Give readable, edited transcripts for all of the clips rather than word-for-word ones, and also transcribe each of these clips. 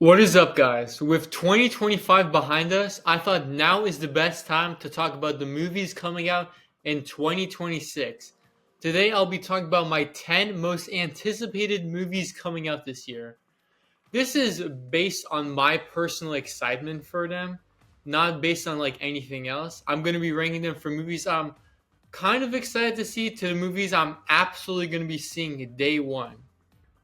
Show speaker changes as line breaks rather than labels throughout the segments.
What is up, guys? With 2025 behind us, I thought now is the best time to talk about the movies coming out in 2026. Today, I'll be talking about my 10 most anticipated movies coming out this year. This is based on my personal excitement for them, not based on like anything else. I'm going to be ranking them from movies I'm kind of excited to see to the movies I'm absolutely going to be seeing day one.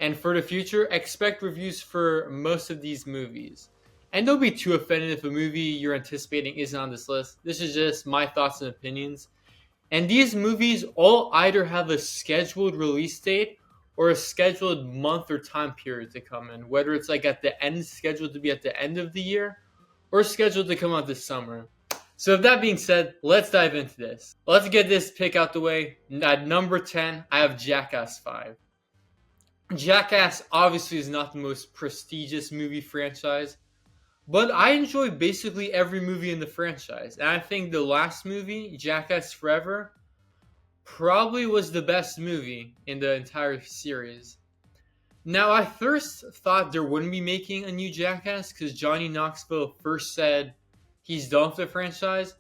And for the future, expect reviews for most of these movies. And don't be too offended if a movie you're anticipating isn't on this list. This is just my thoughts and opinions. And these movies all either have a scheduled release date or a scheduled month or time period to come in, whether it's like at the end, scheduled to be at the end of the year, or scheduled to come out this summer. So, with that being said, let's dive into this. Let's get this pick out the way. At number 10, I have Jackass 5. Jackass obviously is not the most prestigious movie franchise, but I enjoy basically every movie in the franchise. And I think the last movie, Jackass Forever, probably was the best movie in the entire series. Now, I first thought there wouldn't be making a new Jackass because Johnny Knoxville first said he's done with the franchise,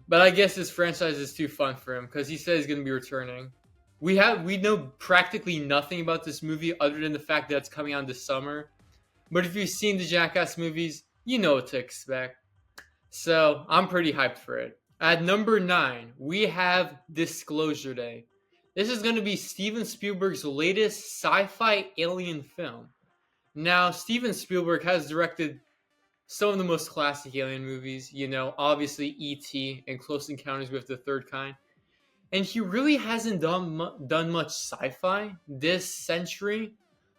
but I guess this franchise is too fun for him because he said he's going to be returning. We know practically nothing about this movie other than the fact that it's coming out this summer. But if you've seen the Jackass movies, you know what to expect. So I'm pretty hyped for it. At number 9, we have Disclosure Day. This is going to be Steven Spielberg's latest sci-fi alien film. Now, Steven Spielberg has directed some of the most classic alien movies, obviously E.T. and Close Encounters with the Third Kind. And he really hasn't done much sci-fi this century.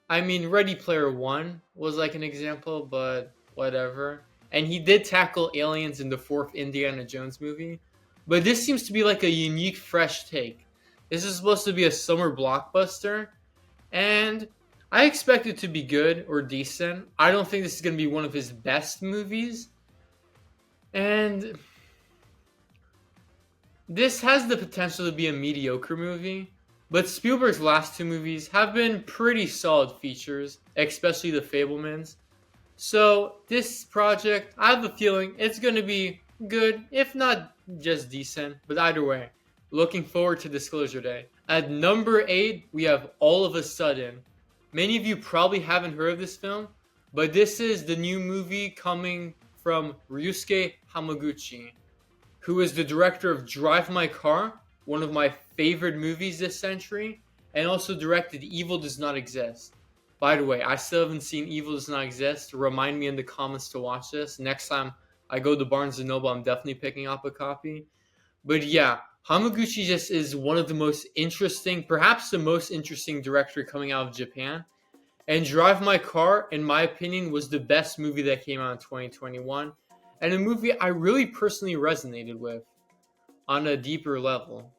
I mean, Ready Player One was like an example, but whatever. And he did tackle aliens in the fourth Indiana Jones movie. But this seems to be like a unique, fresh take. This is supposed to be a summer blockbuster. And I expect it to be good or decent. I don't think this is going to be one of his best movies. And this has the potential to be a mediocre movie, but Spielberg's last two movies have been pretty solid features, especially The Fabelmans. So this project, I have a feeling it's going to be good, if not just decent, but either way, looking forward to Disclosure Day. At number 8, we have All of a Sudden. Many of you probably haven't heard of this film, but this is the new movie coming from Ryusuke Hamaguchi, who is the director of Drive My Car, one of my favorite movies this century, and also directed Evil Does Not Exist. By the way, I still haven't seen Evil Does Not Exist. Remind me in the comments to watch this. Next time I go to Barnes & Noble, I'm definitely picking up a copy. But yeah, Hamaguchi just is one of the most interesting, perhaps the most interesting director coming out of Japan. And Drive My Car, in my opinion, was the best movie that came out in 2021. And a movie I really personally resonated with on a deeper level.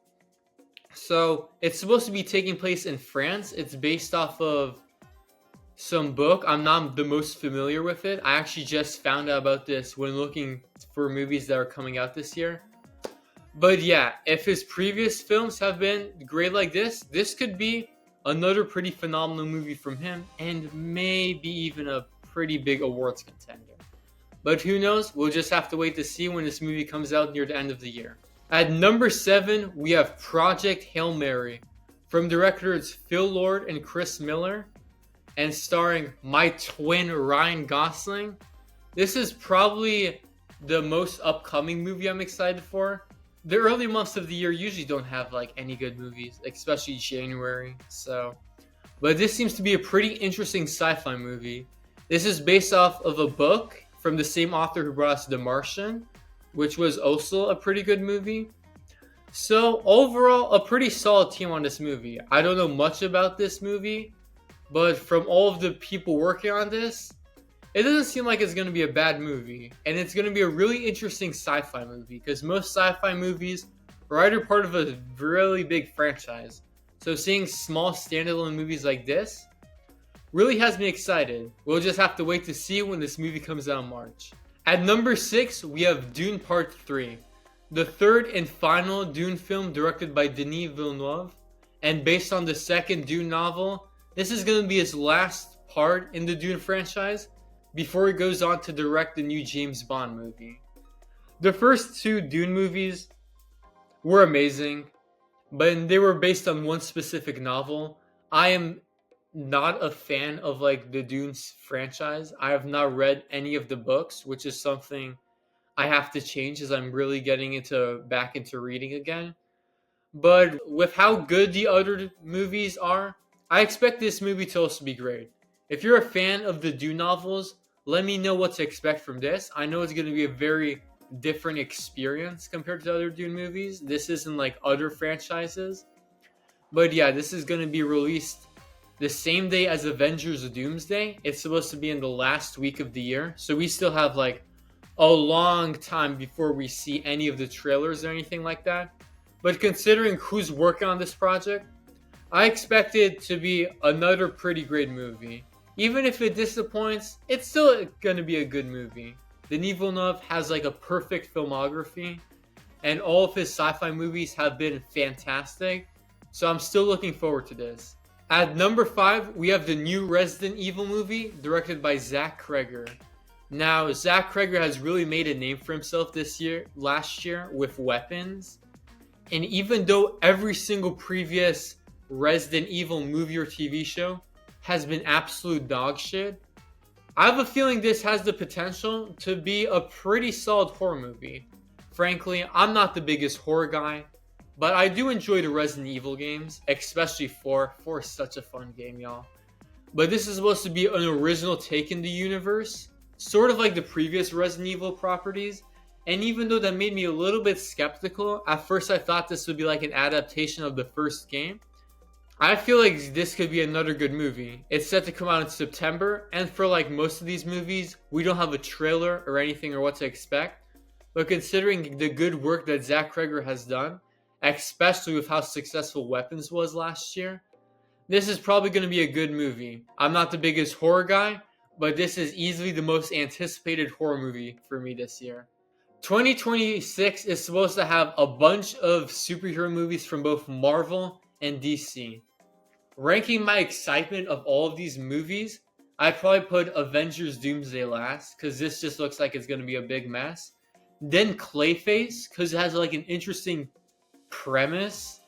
So it's supposed to be taking place in France. It's based off of some book. I'm not the most familiar with it. I actually just found out about this when looking for movies that are coming out this year. But yeah, if his previous films have been great like this could be another pretty phenomenal movie from him and maybe even a pretty big awards contender. But who knows? We'll just have to wait to see when this movie comes out near the end of the year. At number 7, we have Project Hail Mary from directors Phil Lord and Chris Miller and starring my twin Ryan Gosling. This is probably the most upcoming movie I'm excited for. The early months of the year usually don't have like any good movies, especially January. But this seems to be a pretty interesting sci-fi movie. This is based off of a book from the same author who brought us The Martian, which was also a pretty good movie. So overall, a pretty solid team on this movie. I don't know much about this movie, but from all of the people working on this, it doesn't seem like it's going to be a bad movie. And it's going to be a really interesting sci-fi movie, because most sci-fi movies are either part of a really big franchise. So seeing small standalone movies like this really has me excited. We'll just have to wait to see when this movie comes out in March. At number 6, we have Dune Part 3, the third and final Dune film directed by Denis Villeneuve, and based on the second Dune novel. This is going to be his last part in the Dune franchise, before he goes on to direct the new James Bond movie. The first two Dune movies were amazing, but they were based on one specific novel. I am not a fan of like the Dunes franchise. I have not read any of the books, which is something I have to change as I'm really getting into back into reading again. But with how good the other movies are, I expect this movie to also be great. If you're a fan of the Dune novels, let me know what to expect from this. I know it's going to be a very different experience compared to other Dune movies. This isn't like other franchises. But yeah, this is going to be released the same day as Avengers Doomsday. It's supposed to be in the last week of the year. So we still have like a long time before we see any of the trailers or anything like that. But considering who's working on this project, I expect it to be another pretty great movie. Even if it disappoints, it's still going to be a good movie. Denis Villeneuve has like a perfect filmography, and all of his sci-fi movies have been fantastic. So I'm still looking forward to this. At number 5, we have the new Resident Evil movie directed by Zach Cregger. Now, Zach Cregger has really made a name for himself last year with Weapons. And even though every single previous Resident Evil movie or TV show has been absolute dog shit, I have a feeling this has the potential to be a pretty solid horror movie. Frankly, I'm not the biggest horror guy, but I do enjoy the Resident Evil games, especially 4. 4 is such a fun game, y'all. But this is supposed to be an original take in the universe, sort of like the previous Resident Evil properties. And even though that made me a little bit skeptical, at first I thought this would be like an adaptation of the first game. I feel like this could be another good movie. It's set to come out in September, and for like most of these movies, we don't have a trailer or anything or what to expect. But considering the good work that Zach Cregger has done, especially with how successful Weapons was last year, this is probably going to be a good movie. I'm not the biggest horror guy, but this is easily the most anticipated horror movie for me this year. 2026 is supposed to have a bunch of superhero movies from both Marvel and DC. Ranking my excitement of all of these movies, I'd probably put Avengers Doomsday last, because this just looks like it's going to be a big mess. Then Clayface, because it has like an interesting premise,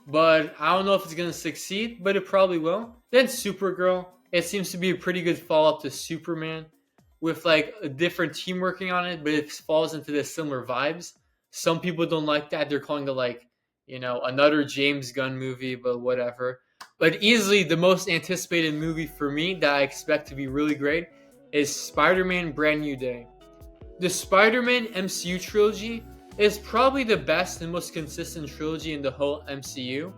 but I don't know if it's going to succeed, but it probably will. Then Supergirl, it seems to be a pretty good follow-up to Superman, with like a different team working on it, but it falls into the similar vibes. Some people don't like that. They're calling it like, another James Gunn movie, but whatever. But easily the most anticipated movie for me that I expect to be really great is Spider-Man Brand New Day. The Spider-Man MCU trilogy is probably the best and most consistent trilogy in the whole MCU.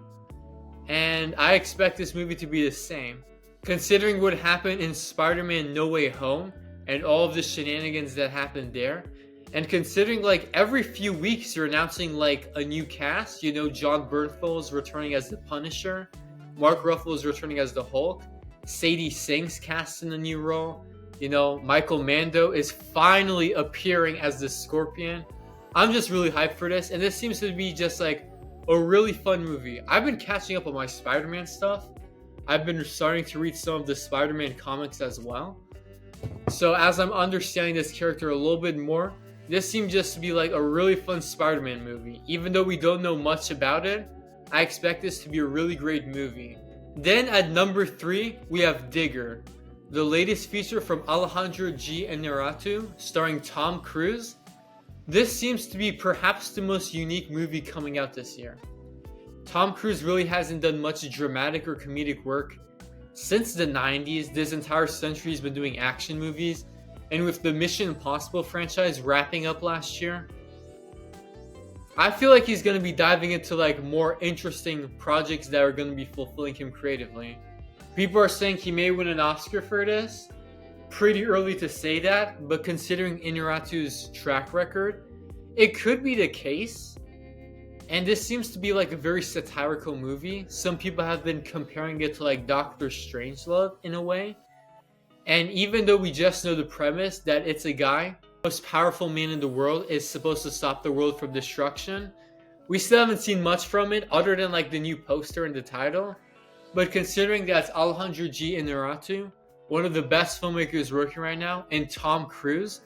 And I expect this movie to be the same. Considering what happened in Spider-Man No Way Home, and all of the shenanigans that happened there. And considering like every few weeks you're announcing like a new cast, John Bernthal is returning as the Punisher, Mark Ruffalo is returning as the Hulk, Sadie Singh's cast in a new role, Michael Mando is finally appearing as the Scorpion. I'm just really hyped for this, and this seems to be just like a really fun movie. I've been catching up on my Spider-Man stuff. I've been starting to read some of the Spider-Man comics as well. So as I'm understanding this character a little bit more, this seems just to be like a really fun Spider-Man movie. Even though we don't know much about it, I expect this to be a really great movie. Then at number 3, we have Digger, the latest feature from Alejandro G. Inarritu, starring Tom Cruise. This seems to be perhaps the most unique movie coming out this year. Tom Cruise really hasn't done much dramatic or comedic work since the 90s. This entire century has been doing action movies, and with the Mission Impossible franchise wrapping up last year, I feel like he's going to be diving into like more interesting projects that are going to be fulfilling him creatively. People are saying he may win an Oscar for this. Pretty early to say that, but considering Inarritu's track record, it could be the case. And this seems to be like a very satirical movie. Some people have been comparing it to like Doctor Strangelove in a way. And even though we just know the premise that it's a guy, the most powerful man in the world is supposed to stop the world from destruction, we still haven't seen much from it other than like the new poster and the title. But considering that's Alejandro G. Inarritu, one of the best filmmakers working right now, and Tom Cruise,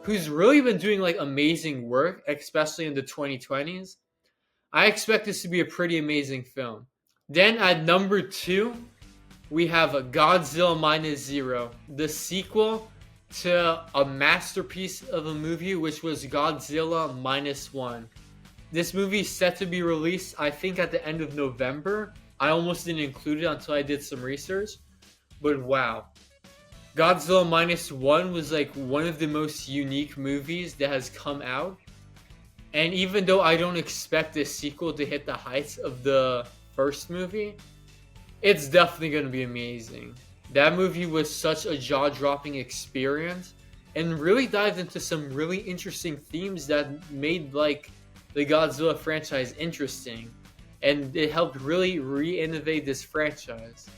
who's really been doing like amazing work, especially in the 2020s. I expect this to be a pretty amazing film. Then at number 2, we have Godzilla Minus Zero, the sequel to a masterpiece of a movie, which was Godzilla Minus One. This movie is set to be released, I think, at the end of November. I almost didn't include it until I did some research. But wow. Godzilla Minus One was like one of the most unique movies that has come out. And even though I don't expect this sequel to hit the heights of the first movie, it's definitely going to be amazing. That movie was such a jaw-dropping experience and really dived into some really interesting themes that made like the Godzilla franchise interesting. And it helped really re-innovate this franchise.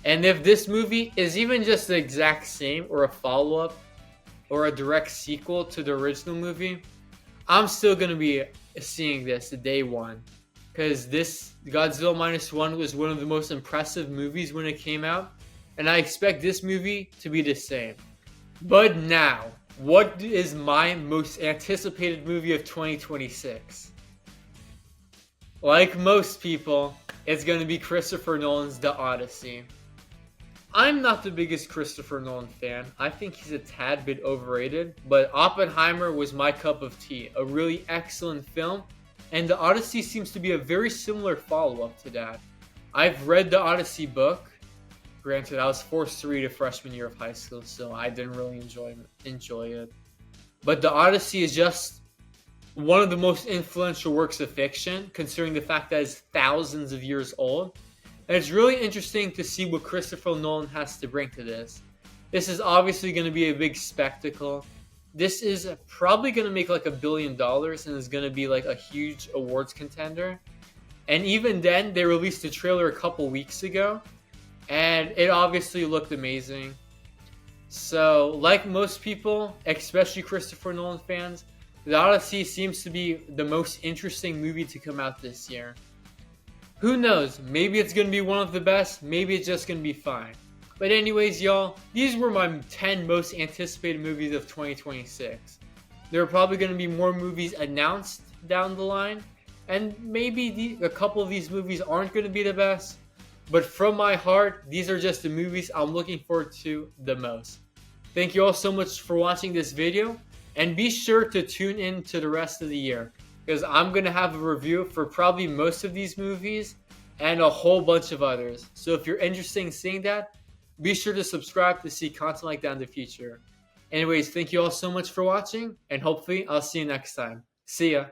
And if this movie is even just the exact same or a follow-up or a direct sequel to the original movie, I'm still going to be seeing this day one. Because this Godzilla Minus One was one of the most impressive movies when it came out. And I expect this movie to be the same. But now, what is my most anticipated movie of 2026? Like most people, it's going to be Christopher Nolan's The Odyssey. I'm not the biggest Christopher Nolan fan. I think he's a tad bit overrated, but Oppenheimer was my cup of tea. A really excellent film, and The Odyssey seems to be a very similar follow-up to that. I've read the Odyssey book. Granted, I was forced to read it freshman year of high school, so I didn't really enjoy it. But The Odyssey is just one of the most influential works of fiction, considering the fact that it's thousands of years old. And it's really interesting to see what Christopher Nolan has to bring to this. This is obviously going to be a big spectacle. This is probably going to make like $1 billion and is going to be like a huge awards contender. And even then, they released a trailer a couple weeks ago, and it obviously looked amazing. So, like most people, especially Christopher Nolan fans, The Odyssey seems to be the most interesting movie to come out this year. Who knows? Maybe it's going to be one of the best. Maybe it's just going to be fine. But anyways, y'all, these were my 10 most anticipated movies of 2026. There are probably going to be more movies announced down the line. And maybe a couple of these movies aren't going to be the best. But from my heart, these are just the movies I'm looking forward to the most. Thank you all so much for watching this video. And be sure to tune in to the rest of the year, because I'm going to have a review for probably most of these movies and a whole bunch of others. So if you're interested in seeing that, be sure to subscribe to see content like that in the future. Anyways, thank you all so much for watching, and hopefully I'll see you next time. See ya!